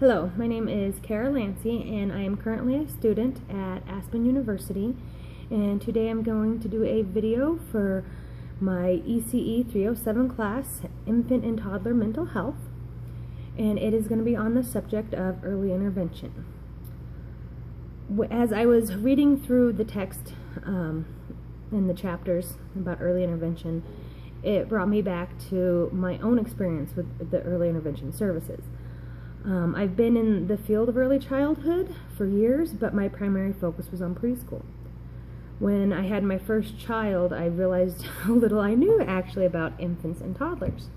Hello, my name is Kara Lancey, and I am currently a student at Aspen University, and today I'm going to do a video for my ECE 307 class, Infant and Toddler Mental Health, and it is going to be on the subject of early intervention. As I was reading through the text in the chapters about early intervention, it brought me back to my own experience with the early intervention services. I've been in the field of early childhood for years, but my primary focus was on preschool. When I had my first child, I realized how little I knew actually about infants and toddlers.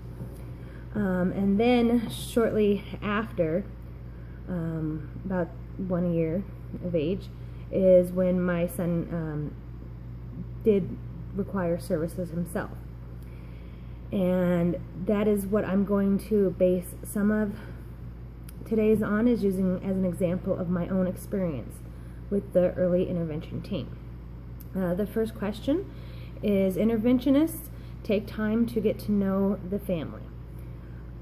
And then shortly after, about 1 year of age, is when my son did require services himself. And that is what I'm going to base some of today's on, is using as an example of my own experience with the early intervention team. The first question is, interventionists take time to get to know the family.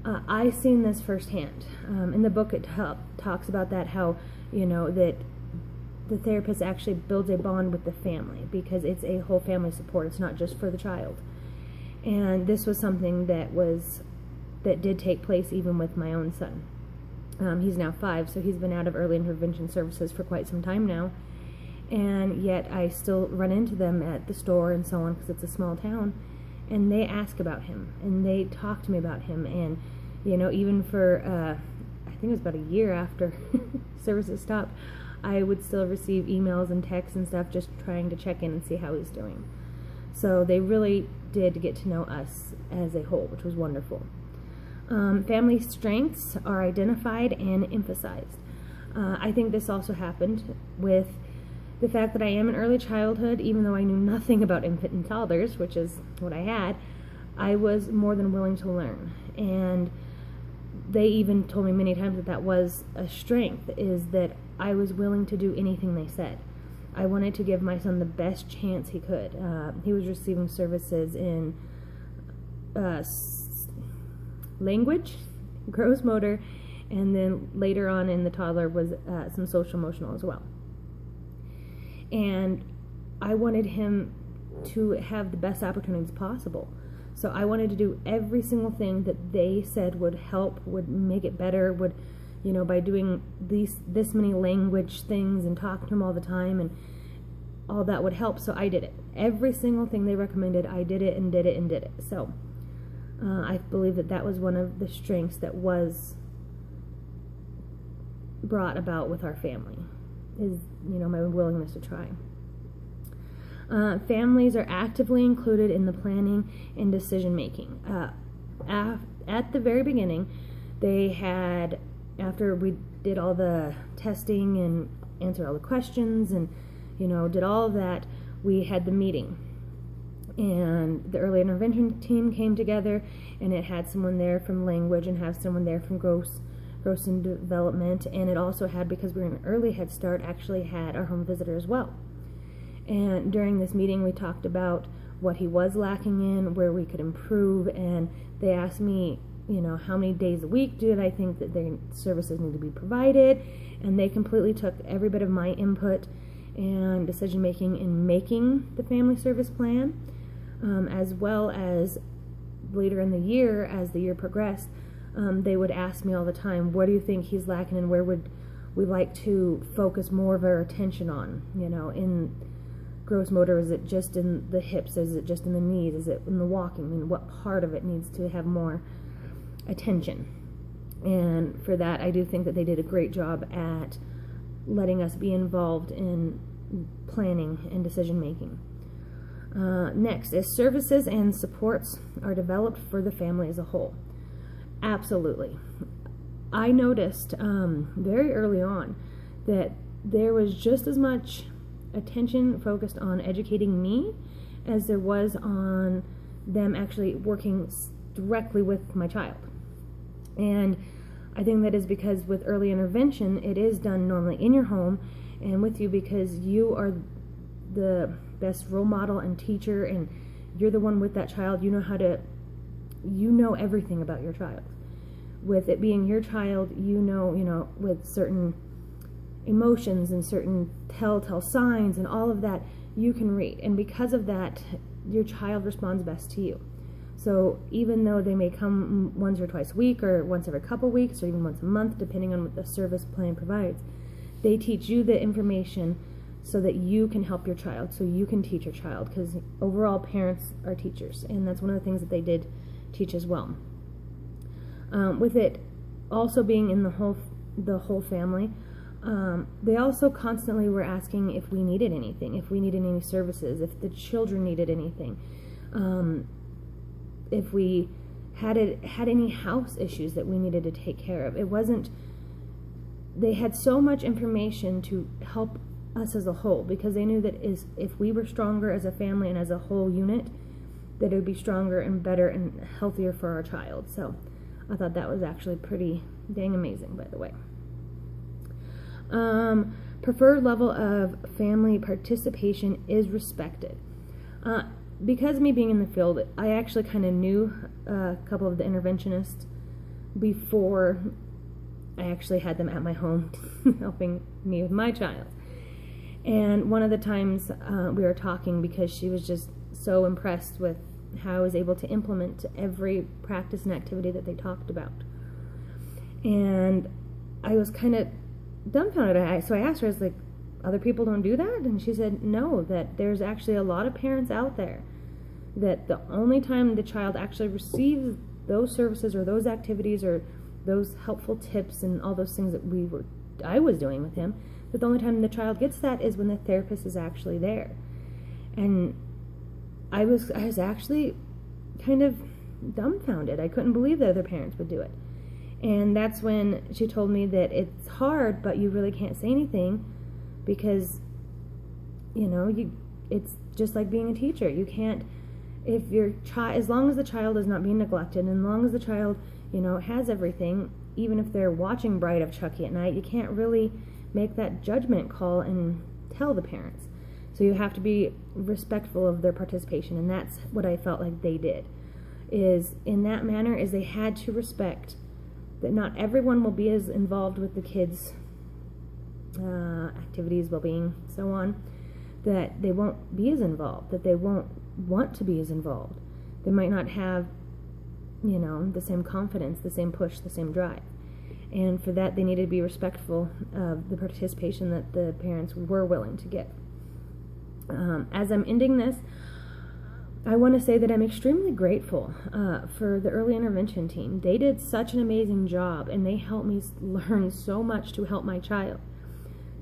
I've seen this firsthand. In the book it talks about that, how that the therapist actually builds a bond with the family because it's a whole family support. It's not just for the child. And this was something that did take place even with my own son. He's now 5, so he's been out of early intervention services for quite some time now, and yet I still run into them at the store and so on, because it's a small town, and they ask about him, and they talk to me about him, and even for I think it was about a year after services stopped, I would still receive emails and texts and stuff just trying to check in and see how he's doing. So they really did get to know us as a whole, which was wonderful. Family strengths are identified and emphasized. I think this also happened with the fact that I am in early childhood. Even though I knew nothing about infant and toddlers, which is what I had, I was more than willing to learn. And they even told me many times that that was a strength, is that I was willing to do anything they said. I wanted to give my son the best chance he could. He was receiving services in language, gross motor, and then later on in the toddler was some social emotional as well. And I wanted him to have the best opportunities possible. So I wanted to do every single thing that they said would help, would make it better, would, by doing this many language things and talking to him all the time, and all that would help. So I did it. Every single thing they recommended, I did it and did it and did it. So I believe that was one of the strengths that was brought about with our family, is my willingness to try. Families are actively included in the planning and decision making. At the very beginning, they had, after we did all the testing and answered all the questions and did all of that, we had the meeting. And the early intervention team came together, and it had someone there from language and have someone there from gross and development, and it also had, because we were in early Head Start, actually had our home visitor as well. And during this meeting we talked about what he was lacking in, where we could improve, and they asked me how many days a week did I think that their services need to be provided, and they completely took every bit of my input and decision making in making the family service plan. As well as later in the year, as the year progressed, they would ask me all the time, what do you think he's lacking, and where would we like to focus more of our attention on? In gross motor, is it just in the hips, is it just in the knees, is it in the walking? I mean, what part of it needs to have more attention? And for that, I do think that they did a great job at letting us be involved in planning and decision making. Next is, services and supports are developed for the family as a whole. Absolutely. I noticed very early on that there was just as much attention focused on educating me as there was on them actually working directly with my child. And I think that is because with early intervention, it is done normally in your home and with you, because you are the best role model and teacher, and you're the one with that child. You know everything about your child. with it being your child, you know, with certain emotions and certain telltale signs and all of that, you can read. And because of that, your child responds best to you. So even though they may come once or twice a week, or once every couple weeks, or even once a month, depending on what the service plan provides, they teach you the information so that you can help your child, so you can teach your child, because overall parents are teachers, and that's one of the things that they did teach as well. With it also being in the whole family, they also constantly were asking if we needed anything, if we needed any services, if the children needed anything, if we had any house issues that we needed to take care of. It wasn't, they had so much information to help us as a whole, because they knew that if we were stronger as a family and as a whole unit, that it would be stronger and better and healthier for our child. So I thought that was actually pretty dang amazing, by the way. Preferred level of family participation is respected. Because of me being in the field, I actually kind of knew a couple of the interventionists before I actually had them at my home helping me with my child. And one of the times we were talking, because she was just so impressed with how I was able to implement every practice and activity that they talked about. And I was kind of dumbfounded. So I asked her, I was like, other people don't do that? And she said, no, that there's actually a lot of parents out there that the only time the child actually receives those services or those activities or those helpful tips and all those things that I was doing with him, that the only time the child gets that is when the therapist is actually there. And I was actually kind of dumbfounded. I couldn't believe that other parents would do it. And that's when she told me that it's hard, but you really can't say anything, because, you know, it's just like being a teacher. You can't, if your child, as long as the child is not being neglected, and as long as the child, you know, has everything, even if they're watching Bride of Chucky at night, you can't really make that judgment call and tell the parents. So you have to be respectful of their participation, and that's what I felt like they did. Is in that manner, is they had to respect that not everyone will be as involved with the kids' activities, well-being, so on, that they won't be as involved, that they won't want to be as involved. They might not have, you know, the same confidence, the same push, the same drive. And for that, they needed to be respectful of the participation that the parents were willing to give. As I'm ending this, I want to say that I'm extremely grateful for the early intervention team. They did such an amazing job, and they helped me learn so much to help my child.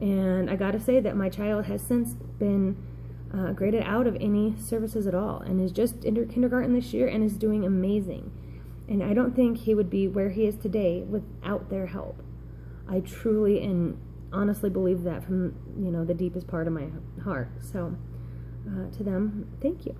And I got to say that my child has since been graded out of any services at all, and is just entered kindergarten this year and is doing amazing. And I don't think he would be where he is today without their help. I truly and honestly believe that from, you know, the deepest part of my heart. So to them, thank you.